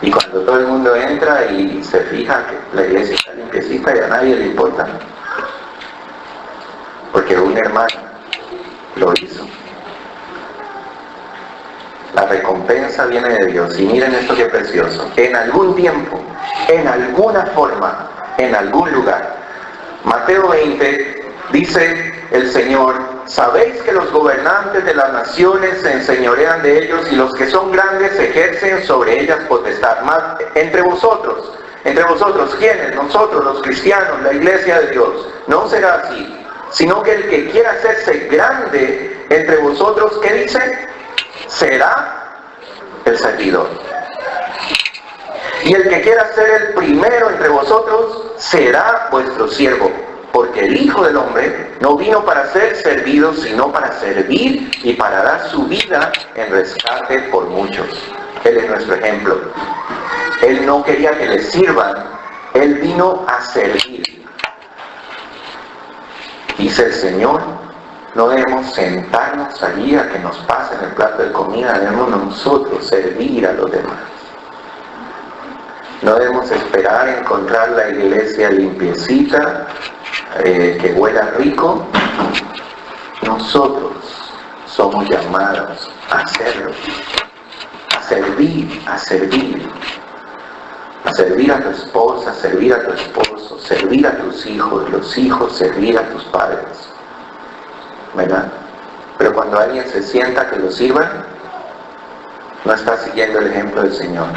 y cuando todo el mundo entra y se fija que la iglesia está limpiecita y a nadie le importa, porque un hermano lo hizo. La recompensa viene de Dios. Y miren esto que precioso. En algún tiempo, en alguna forma, en algún lugar. Mateo 20 dice el Señor, ¿sabéis que los gobernantes de las naciones se enseñorean de ellos y los que son grandes ejercen sobre ellas potestad? Más entre vosotros, ¿quiénes? Nosotros, los cristianos, la iglesia de Dios. No será así, sino que el que quiera hacerse grande entre vosotros, ¿qué dice? Será el servidor. Y el que quiera ser el primero entre vosotros, será vuestro siervo. Porque el Hijo del Hombre no vino para ser servido, sino para servir y para dar su vida en rescate por muchos. Él es nuestro ejemplo. Él no quería que le sirvan, Él vino a servir. Dice el Señor, no debemos sentarnos allí a que nos pasen el plato de comida, debemos nosotros servir a los demás. No debemos esperar a encontrar la iglesia limpiecita, que huela rico. Nosotros somos llamados a hacerlo, a servir a tu esposa, a servir a tu esposo, servir a tus hijos, los hijos servir a tus padres, ¿verdad? Pero cuando alguien se sienta que lo sirvan, no está siguiendo el ejemplo del Señor,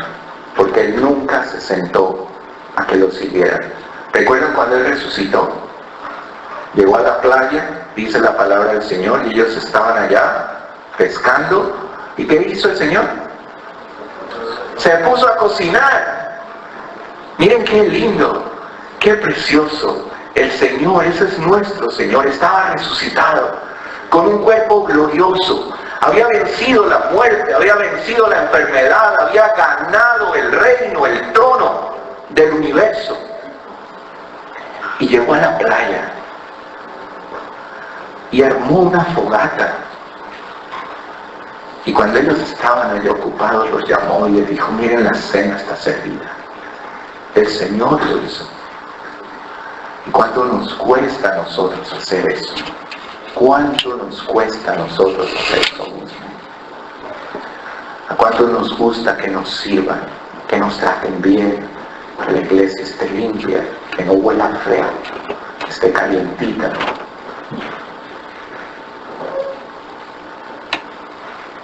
porque Él nunca se sentó a que lo sirvieran. ¿Recuerdan cuando Él resucitó? Llegó a la playa, dice la palabra del Señor, y ellos estaban allá pescando. ¿Y qué hizo el Señor? Se puso a cocinar. Miren qué lindo, qué precioso. El Señor, ese es nuestro Señor, estaba resucitado, con un cuerpo glorioso. Había vencido la muerte, había vencido la enfermedad, había ganado el reino, el trono del universo. Y llegó a la playa y armó una fogata. Y cuando ellos estaban allí ocupados, los llamó y les dijo, miren, la cena está servida. El Señor lo hizo. ¿Y cuánto nos cuesta a nosotros hacer eso? ¿Cuánto nos cuesta a nosotros hacer eso mismo? ¿A cuánto nos gusta que nos sirvan, que nos traten bien, que la iglesia esté limpia, que no huela feo, que esté calientita?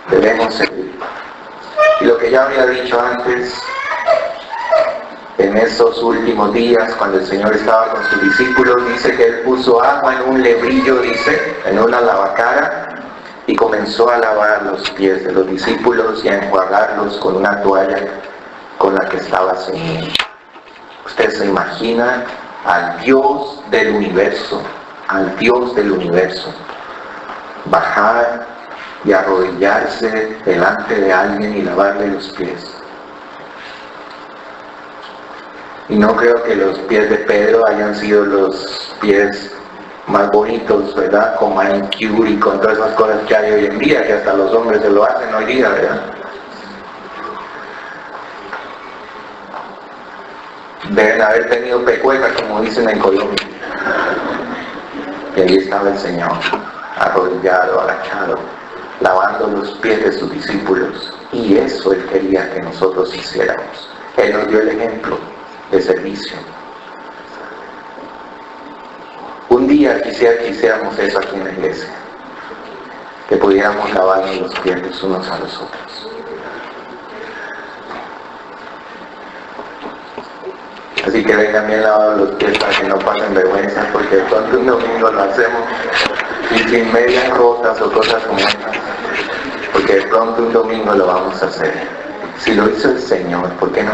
Debemos servir. Y lo que ya había dicho antes, en esos últimos días, cuando el Señor estaba con sus discípulos, dice que Él puso agua en un lebrillo, dice, en una lavacara, y comenzó a lavar los pies de los discípulos y a enjuagarlos con una toalla con la que estaba ceñido. Usted se imagina al Dios del universo, bajar y arrodillarse delante de alguien y lavarle los pies. Y no creo que los pies de Pedro hayan sido los pies más bonitos, ¿verdad? Con manicure y con todas esas cosas que hay hoy en día, que hasta los hombres se lo hacen hoy día, ¿verdad? Deben haber tenido pecuecas, como dicen en Colombia. Y ahí estaba el Señor, arrodillado, agachado, lavando los pies de sus discípulos. Y eso Él quería que nosotros hiciéramos. Él nos dio el ejemplo de servicio. Un día quisiera que hiciéramos eso aquí en la iglesia, que pudiéramos lavarnos los pies los unos a los otros. Así que vengan bien lavados los pies para que no pasen vergüenza, porque de pronto un domingo lo hacemos y sin medias rotas o cosas como estas, porque de pronto un domingo lo vamos a hacer. Si lo hizo el Señor, ¿por qué no?